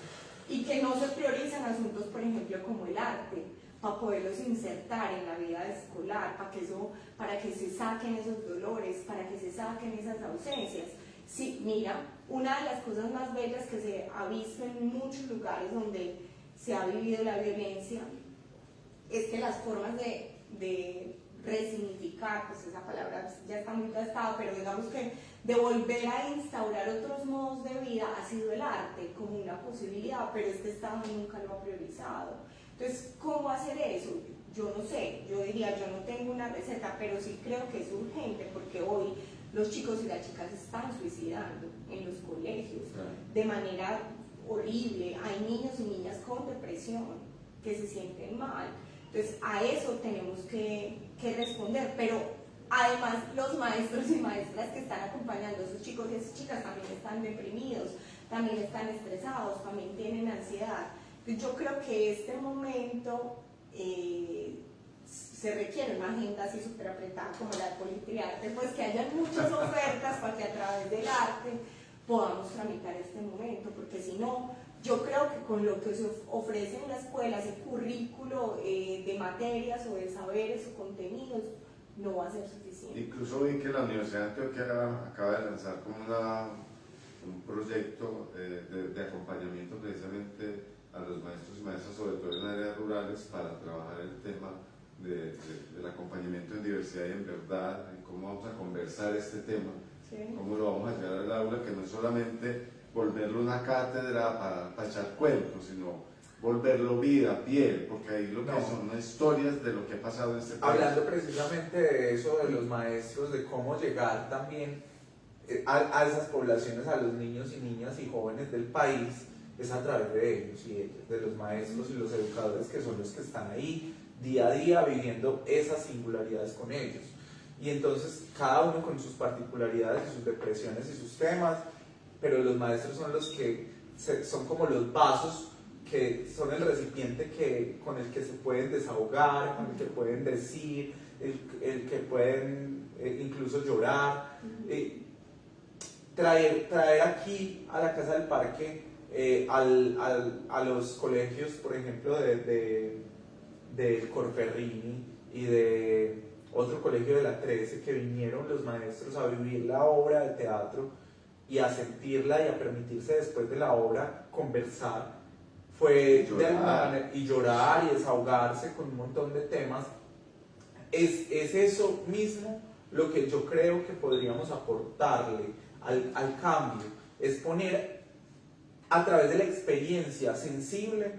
y que no se priorizan asuntos, por ejemplo, como el arte, para poderlos insertar en la vida escolar, para que se saquen esos dolores, para que se saquen esas ausencias. Sí, mira, una de las cosas más bellas que se ha visto en muchos lugares donde se ha vivido la violencia es que las formas de resignificar, pues esa palabra ya está muy gastada, pero digamos que de volver a instaurar otros modos de vida ha sido el arte como una posibilidad, pero este Estado nunca lo ha priorizado. Entonces, ¿cómo hacer eso? Yo no sé, yo diría, yo no tengo una receta, pero sí creo que es urgente, porque hoy los chicos y las chicas están suicidando en los colegios de manera horrible. Hay niños y niñas con depresión que se sienten mal. Entonces, a eso tenemos que responder, pero además los maestros y maestras que están acompañando a esos chicos y a esas chicas también están deprimidos, también están estresados, también tienen ansiedad. Entonces, yo creo que este momento se requiere una agenda así súper apretada como la de política y arte, pues que haya muchas ofertas para que a través del arte podamos tramitar este momento, porque si no, yo creo que con lo que se ofrece en la escuela, ese currículo de materias o de saberes o contenidos, no va a ser suficiente. Incluso vi que la Universidad de Antioquia acaba de lanzar como un proyecto de acompañamiento precisamente a los maestros y maestras, sobre todo en áreas rurales, para trabajar el tema del acompañamiento en diversidad y en verdad, en cómo vamos a conversar este tema, sí, cómo lo vamos a llevar al aula, que no es solamente volverlo una cátedra para echar cuentos, sino volverlo vida, piel, porque ahí lo que son historias de lo que ha pasado en este país. Hablando precisamente de eso, de los maestros, de cómo llegar también a esas poblaciones, a los niños y niñas y jóvenes del país, es a través de ellos y ellas, de los maestros y los educadores, que son los que están ahí día a día viviendo esas singularidades con ellos. Y entonces cada uno con sus particularidades y sus depresiones y sus temas, pero los maestros son los que son como los vasos, que son el recipiente con el que se pueden desahogar, con el que pueden decir, el que pueden incluso llorar. Traer aquí a la Casa del Parque a los colegios, por ejemplo, de Corferrini y de otro colegio de la 13, que vinieron los maestros a vivir la obra de teatro y a sentirla y a permitirse después de la obra conversar, fue Llorar. de alguna manera, y llorar y desahogarse con un montón de temas. Es eso mismo lo que yo creo que podríamos aportarle al cambio, es poner a través de la experiencia sensible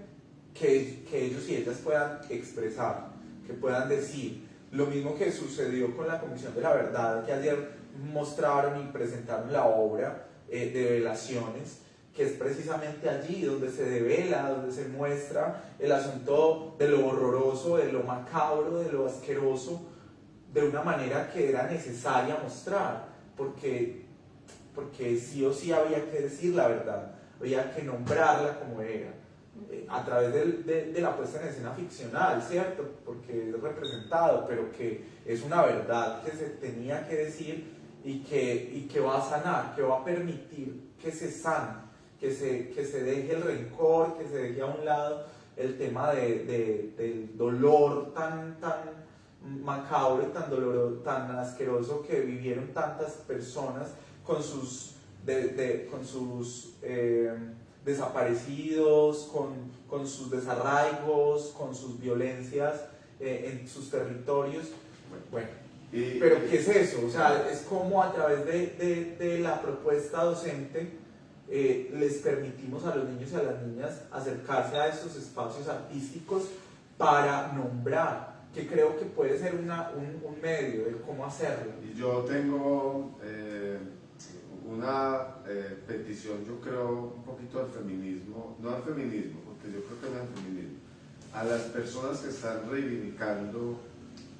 que ellos y ellas puedan expresar, que puedan decir. Lo mismo que sucedió con la Comisión de la Verdad, que ayer mostraron y presentaron la obra de Velaciones, que es precisamente allí donde se devela, donde se muestra el asunto de lo horroroso, de lo macabro, de lo asqueroso, de una manera que era necesaria mostrar, porque sí o sí había que decir la verdad, había que nombrarla como era, a través de la puesta en escena ficcional, ¿cierto? Porque es representado, pero que es una verdad que se tenía que decir y que va a sanar, que va a permitir que se sane, que se deje el rencor, que se deje a un lado el tema del dolor tan macabro y tan doloroso, tan asqueroso que vivieron tantas personas con sus desaparecidos, con sus desarraigos, con sus violencias en sus territorios. Bueno, pero ¿qué es eso? O sea, es como a través de la propuesta docente les permitimos a los niños y a las niñas acercarse a estos espacios artísticos para nombrar, que creo que puede ser un medio de cómo hacerlo. Y yo tengo una petición, yo creo, un poquito al feminismo, no al feminismo, porque yo creo que no es al feminismo, a las personas que están reivindicando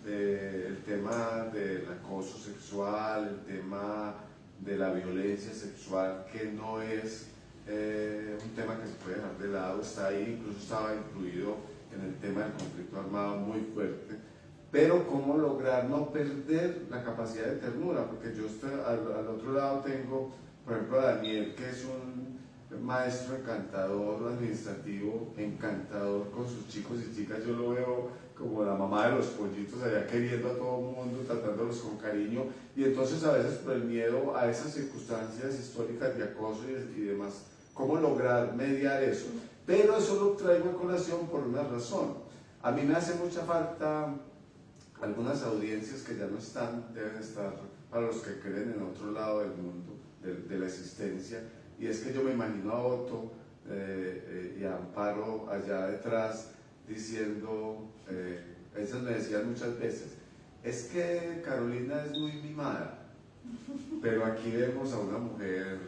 el tema del acoso sexual, el tema de la violencia sexual, que no es un tema que se puede dejar de lado, está ahí, incluso estaba incluido en el tema del conflicto armado muy fuerte, pero cómo lograr no perder la capacidad de ternura, porque yo al otro lado tengo, por ejemplo, a Daniel, que es un maestro encantador, administrativo, encantador con sus chicos y chicas. Yo lo veo como la mamá de los pollitos allá queriendo a todo el mundo, tratándolos con cariño, y entonces a veces por el miedo a esas circunstancias históricas de acoso y demás, cómo lograr mediar eso. Pero eso lo traigo a colación por una razón. A mí me hace mucha falta algunas audiencias que ya no están, deben estar para los que creen en otro lado del mundo, de la existencia, y es que yo me imagino a Otto y a Amparo allá detrás diciendo, ellas me decían muchas veces, es que Carolina es muy mimada, pero aquí vemos a una mujer,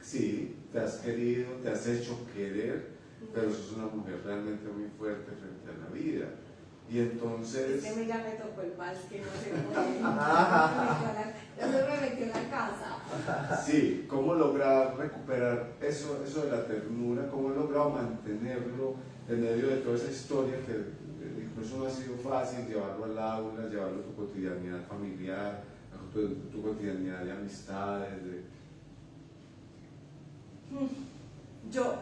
sí, te has querido, te has hecho querer, pero sos una mujer realmente muy fuerte frente a la vida. Y entonces... Ya me tocó el vals que no se puede. Ya se me metió en la casa. Sí, cómo lograr recuperar eso de la ternura, cómo he logrado mantenerlo en medio de toda esa historia que incluso no ha sido fácil llevarlo al aula, llevarlo a tu cotidianidad familiar, a tu cotidianidad de amistades. Yo...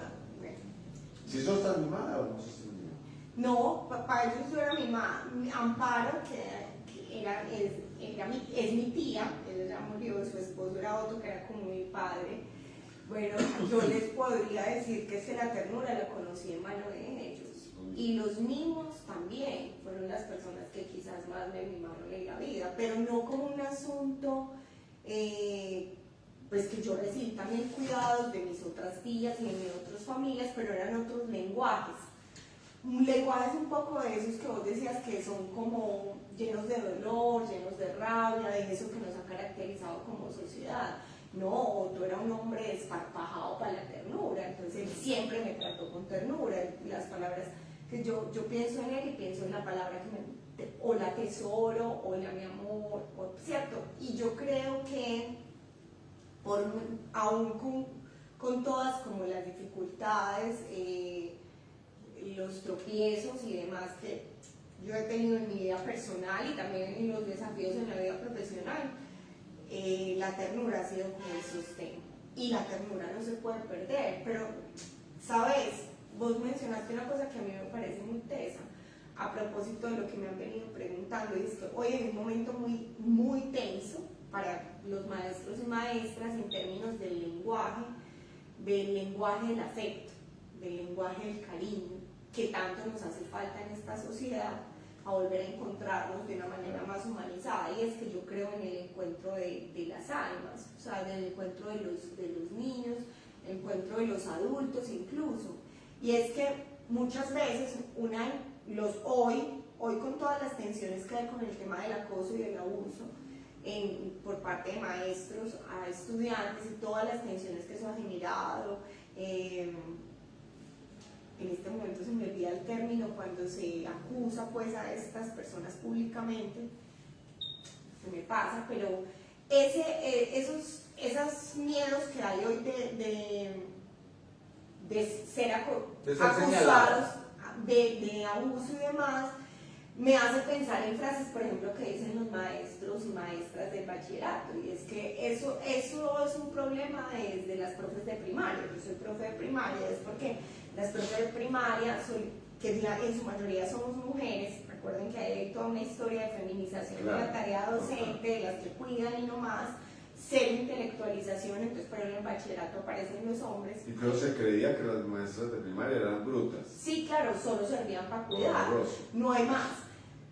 ¿Si sos tan mimada o no sos tan mimada? No, para ellos yo era mi mamá. Amparo, que es mi tía, ella ya murió, su esposo era Otto, que era como mi padre. Bueno, yo les podría decir que es que la ternura la conocí en mano de ellos. Y los mimos también fueron las personas que quizás más me mimaron en la vida, pero no como un asunto, pues que yo recibí también cuidados de mis otras tías y de mis otras familias, pero eran otros lenguajes. Lenguajes un poco de esos que vos decías que son como llenos de dolor, llenos de rabia, de eso que nos ha caracterizado como sociedad. No, Otto era un hombre desparpajado para la ternura, entonces él siempre me trató con ternura. Las palabras que yo pienso en él y pienso en la palabra o la tesoro, o la mi amor, ¿cierto? Y yo creo que aún con todas como las dificultades, los tropiezos y demás que yo he tenido en mi vida personal y también en los desafíos en la vida profesional, la ternura ha sido como el sostén, y la ternura no se puede perder. Pero, ¿sabes? Vos mencionaste una cosa que a mí me parece muy tesa a propósito de lo que me han venido preguntando, y es que hoy es un momento muy, muy tenso para los maestros y maestras en términos del lenguaje del afecto, del lenguaje del cariño, que tanto nos hace falta en esta sociedad, a volver a encontrarnos de una manera más humanizada. Y es que yo creo en el encuentro de las almas, o sea, del encuentro de los niños, el encuentro de los adultos incluso. Y es que muchas veces hoy con todas las tensiones que hay con el tema del acoso y del abuso por parte de maestros a estudiantes y todas las tensiones que eso ha generado, en este momento se me olvida el término cuando se acusa pues a estas personas públicamente, se me pasa, pero esos miedos que hay hoy de ser acusados de abuso y demás, me hace pensar en frases, por ejemplo, que dicen los maestros y maestras del bachillerato, y es que eso es un problema desde las profes de primaria. Yo soy profe de primaria, es porque las profes de primaria, que en su mayoría somos mujeres, recuerden que hay toda una historia de feminización de la tarea docente, de las que cuidan y no más, cero intelectualización, entonces pero en el bachillerato aparecen los hombres. Y creo que se creía que las maestras de primaria eran brutas. Sí, claro, solo servían para cuidar, no hay más.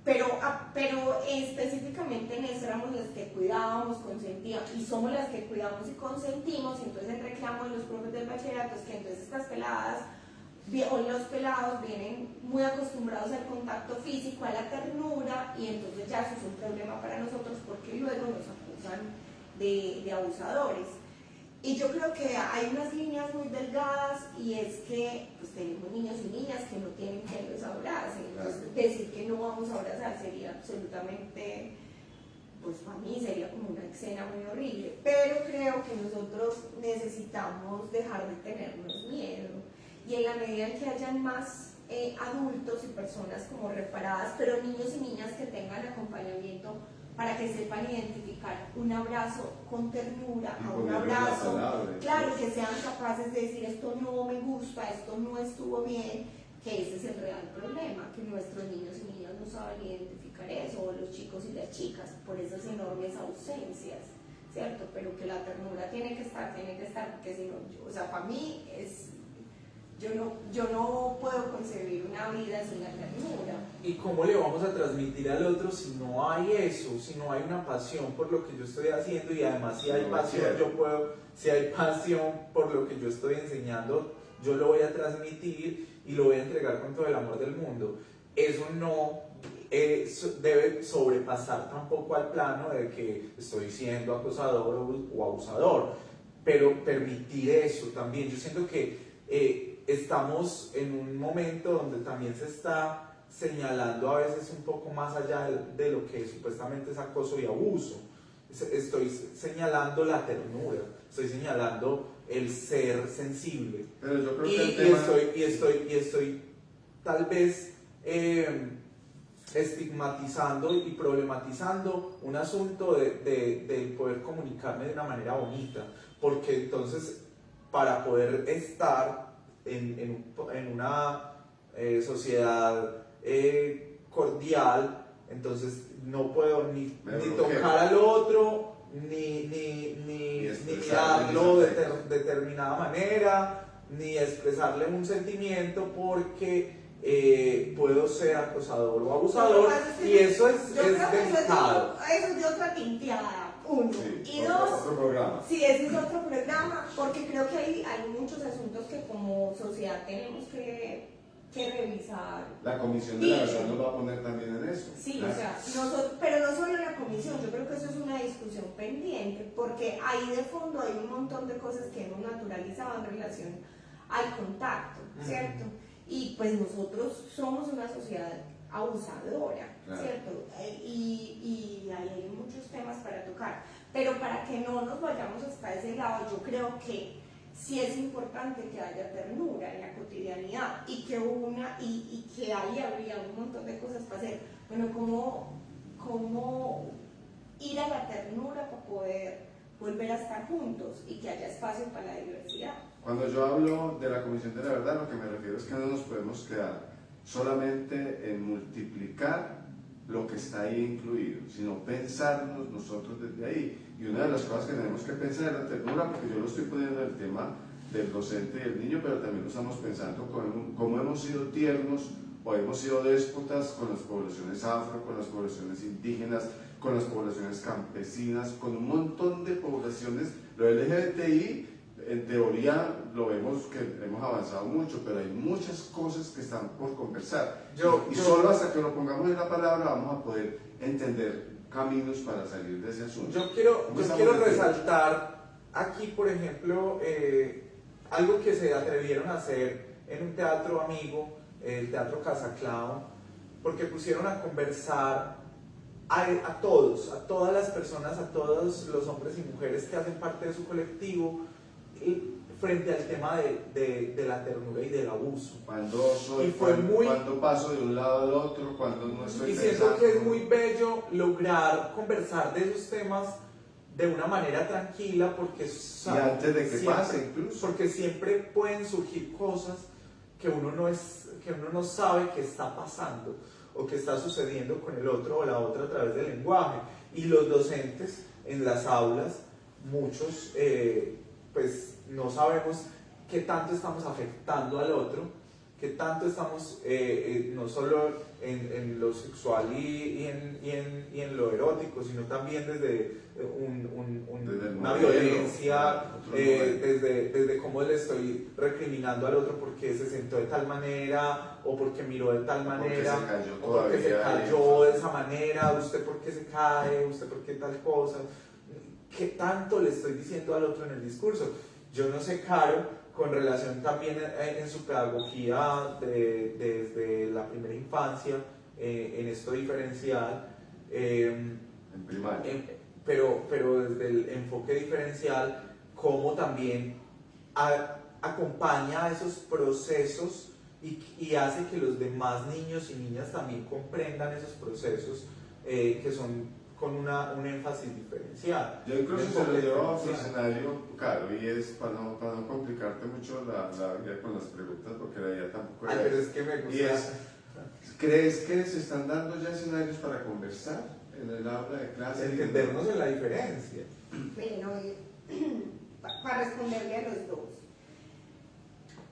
Pero específicamente en eso éramos las que cuidábamos, consentíamos, y somos las que cuidamos y consentimos, y entonces el reclamo de los profes del bachillerato es que entonces estas peladas o los pelados vienen muy acostumbrados al contacto físico, a la ternura, y entonces ya eso es un problema para nosotros porque luego nos acusan de abusadores. Y yo creo que hay unas líneas muy delgadas, y es que pues, tenemos niños y niñas que no tienen que los abracen. Entonces, decir que no vamos a abrazar sería absolutamente, pues para mí sería como una escena muy horrible. Pero creo que nosotros necesitamos dejar de tenernos miedo. Y en la medida en que hayan más adultos y personas como reparadas, pero niños y niñas que tengan acompañamiento para que sepan identificar un abrazo con ternura, a un abrazo, claro, que sean capaces de decir esto no me gusta, esto no estuvo bien, que ese es el real problema, que nuestros niños y niñas no saben identificar eso, o los chicos y las chicas, por esas enormes ausencias, ¿cierto? Pero que la ternura tiene que estar, porque si no, o sea, para mí es... Yo no puedo concebir una vida sin la ternura. ¿Y cómo le vamos a transmitir al otro si no hay eso, si no hay una pasión por lo que yo estoy haciendo? Y además si hay pasión, si hay pasión por lo que yo estoy enseñando, yo lo voy a transmitir y lo voy a entregar con todo el amor del mundo. Eso no debe sobrepasar tampoco al plano de que estoy siendo acosador o abusador, pero permitir eso también. Yo siento que estamos en un momento donde también se está señalando a veces un poco más allá de lo que supuestamente es acoso y abuso. Estoy señalando la ternura, estoy señalando el ser sensible. Pero yo creo que estoy tal vez estigmatizando y problematizando un asunto de poder comunicarme de una manera bonita, porque entonces para poder estar en una sociedad cordial, entonces no puedo ni tocar al otro, ni mirarlo de determinada manera, ni expresarle un sentimiento, porque puedo ser acosador o abusador, y eso es delicado. Eso es de otra tinteada. Uno. Sí, y dos, otro programa. Sí, ese es otro programa, porque creo que hay muchos asuntos que como sociedad tenemos que revisar. La Comisión de la Verdad nos va a poner también en eso. Sí, o sea, pero no solo la comisión, yo creo que eso es una discusión pendiente, porque ahí de fondo hay un montón de cosas que hemos naturalizado en relación al contacto, ¿cierto? Y pues nosotros somos una sociedad abusadora, ¿cierto? Y ahí hay muchos temas para tocar, pero para que no nos vayamos hasta ese lado, yo creo que sí es importante que haya ternura en la cotidianidad y que ahí habría un montón de cosas para hacer. Bueno, cómo ir a la ternura para poder volver a estar juntos y que haya espacio para la diversidad. Cuando yo hablo de la Comisión de la Verdad, lo que me refiero es que no nos podemos quedar solamente en multiplicar lo que está ahí incluido, sino pensarnos nosotros desde ahí. Y una de las cosas que tenemos que pensar es la ternura, porque yo lo estoy poniendo en el tema del docente y del niño, pero también lo estamos pensando cómo hemos sido tiernos o hemos sido déspotas con las poblaciones afro, con las poblaciones indígenas, con las poblaciones campesinas, con un montón de poblaciones. Lo LGBTI, en teoría, lo vemos que hemos avanzado mucho, pero hay muchas cosas que están por conversar. Y solo hasta que lo pongamos en la palabra vamos a poder entender caminos para salir de ese asunto. Yo quiero resaltar aquí, por ejemplo, algo que se atrevieron a hacer en un teatro amigo, el Teatro Casa Clown, porque pusieron a conversar a todos, a todas las personas, a todos los hombres y mujeres que hacen parte de su colectivo, frente al tema de la ternura y del abuso. Cuando paso de un lado al otro, cuando no estoy pensando. Y siento que es muy bello lograr conversar de esos temas de una manera tranquila, porque y antes de que pase incluso, porque siempre pueden surgir cosas que uno no sabe que está pasando o que está sucediendo con el otro o la otra a través del lenguaje. Y los docentes en las aulas, muchos pues no sabemos qué tanto estamos afectando al otro, qué tanto estamos no solo en lo sexual y en lo erótico, sino también desde una violencia, desde cómo le estoy recriminando al otro porque se sentó de tal manera o porque miró de tal manera o porque se cayó de esa manera, usted por qué se cae, usted por qué tal cosa. ¿Qué tanto le estoy diciendo al otro en el discurso? Yo no sé, Caro, con relación también en su pedagogía desde la primera infancia, en esto diferencial, en primaria, pero desde el enfoque diferencial, cómo también acompaña a esos procesos y hace que los demás niños y niñas también comprendan esos procesos que son con un énfasis diferencial. Yo incluso se lo llevo a un escenario, claro, y es para no complicarte mucho la vida con las preguntas, porque la idea tampoco es... pero es que me gusta. ¿Crees que se están dando ya escenarios para conversar en el aula de clase? Entendernos en la diferencia. Bueno, para responderle a los dos.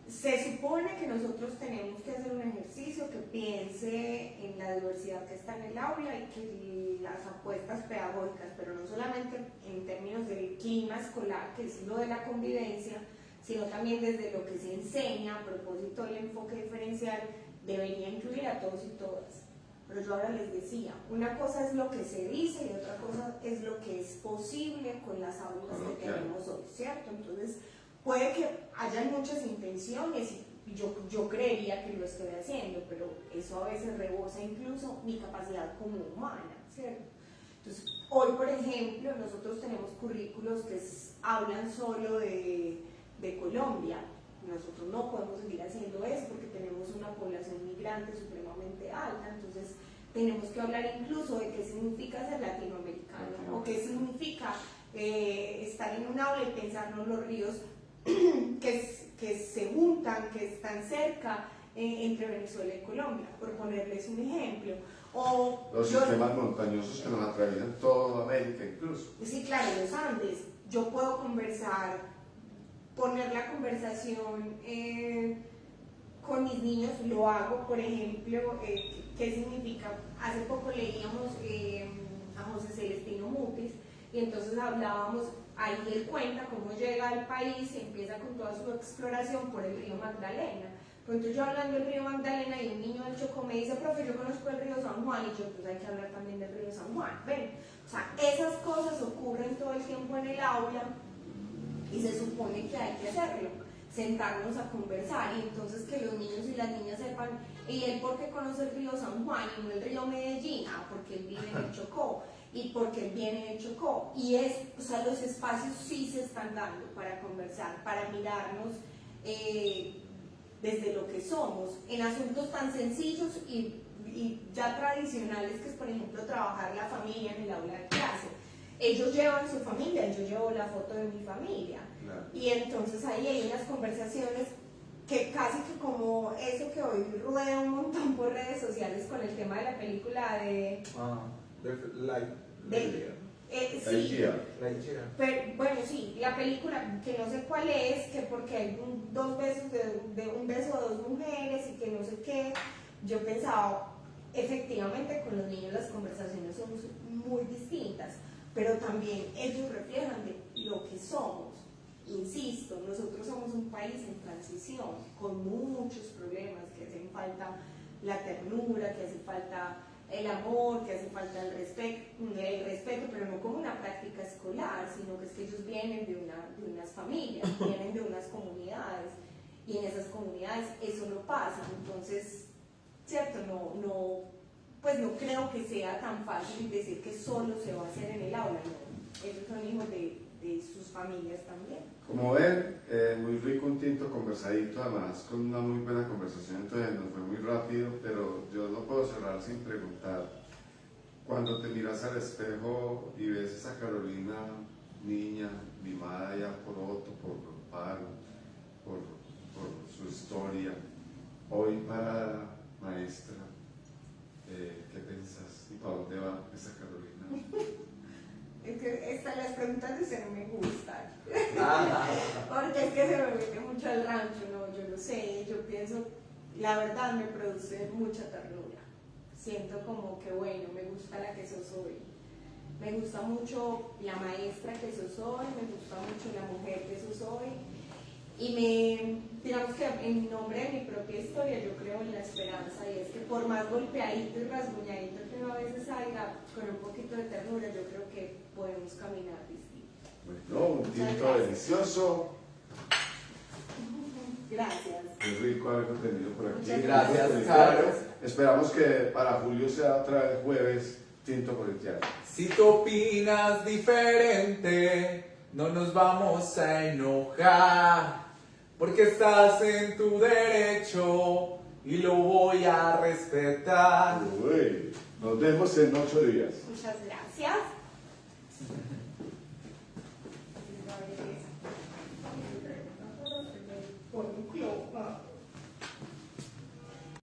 Se supone que nosotros tenemos que hacer un ejercicio que piense en la diversidad que está en el aula y que las apuestas pedagógicas, pero no solamente en términos del clima escolar, que es lo de la convivencia, sino también desde lo que se enseña a propósito del enfoque diferencial, debería incluir a todos y todas. Pero yo ahora les decía, una cosa es lo que se dice y otra cosa es lo que es posible con las aulas que tenemos hoy, ¿cierto? Entonces, puede que haya muchas intenciones y yo creería que lo estoy haciendo, pero eso a veces rebosa incluso mi capacidad como humana, ¿cierto? Entonces, hoy, por ejemplo, nosotros tenemos currículos que hablan solo de Colombia. Nosotros no podemos seguir haciendo eso porque tenemos una población migrante supremamente alta, entonces tenemos que hablar incluso de qué significa ser latinoamericano o qué significa estar en un aula y pensarnos los ríos que se juntan, que están cerca entre Venezuela y Colombia, por ponerles un ejemplo. O los sistemas montañosos que nos atraviesan toda América incluso. Sí, claro, los Andes. Yo puedo conversar, poner la conversación con mis niños, lo hago, por ejemplo, ¿qué significa? Hace poco leíamos a José Celestino Mutis y entonces hablábamos, ahí él cuenta cómo llega al país y empieza con toda su exploración por el río Magdalena. Entonces yo hablando del río Magdalena y un niño del Chocó me dice, profe, yo conozco el río San Juan, y yo, pues hay que hablar también del río San Juan. Ven, o sea, esas cosas ocurren todo el tiempo en el aula y se supone que hay que hacerlo, sentarnos a conversar y entonces que los niños y las niñas sepan, ¿y él por qué conoce el río San Juan y no el río Medellín? Ah, porque él vive en el Chocó y porque él viene del Chocó. Y o sea, los espacios sí se están dando para conversar, para mirarnos desde lo que somos, en asuntos tan sencillos y ya tradicionales, que es, por ejemplo, trabajar la familia en el aula de clase. Ellos llevan su familia, yo llevo la foto de mi familia. Claro. Y entonces ahí hay unas conversaciones que casi que como eso que hoy rueda un montón por redes sociales con el tema de la película Lightyear. Pero, bueno, sí, la película, que no sé cuál es, que porque hay dos besos de un beso de dos mujeres y que no sé qué, yo pensaba, efectivamente con los niños las conversaciones son muy distintas, pero también ellos reflejan de lo que somos. Insisto, nosotros somos un país en transición, con muchos problemas, que hacen falta la ternura, que hace falta el amor, que hace falta el respeto, pero no como una práctica escolar, sino que es que ellos vienen de unas familias, vienen de unas comunidades, y en esas comunidades eso no pasa. Entonces, cierto, pues no creo que sea tan fácil decir que solo se va a hacer en el aula, no. Ellos son hijos de sus familias también. Como ven, muy rico, un tinto conversadito, además con una muy buena conversación, entonces nos fue muy rápido, pero yo no puedo cerrar sin preguntar, cuando te miras al espejo y ves esa Carolina, niña, mimada ya por Otto, por Paro, por su historia, hoy parada, maestra, ¿qué piensas y para dónde va esa Carolina? Es que las preguntas de ese no me gustan, porque es que se me mete mucho al rancho, no, yo no sé, yo pienso, la verdad me produce mucha ternura, siento como que bueno, me gusta la que sos hoy, me gusta mucho la maestra que sos hoy, me gusta mucho la mujer que sos hoy, y digamos que en nombre de mi propia historia yo creo en la esperanza, y es que por más golpeadito y rasguñadito que uno a veces salga, con un poquito de ternura, yo creo que podemos caminar distinto. Bueno, un tinto delicioso. Gracias. Es rico haberlo tenido por aquí. Muchas gracias, Caro. Esperamos que para julio sea otra vez jueves tinto colegial. Si tú opinas diferente, no nos vamos a enojar, porque estás en tu derecho y lo voy a respetar. Uy, nos vemos en 8 días. Muchas gracias.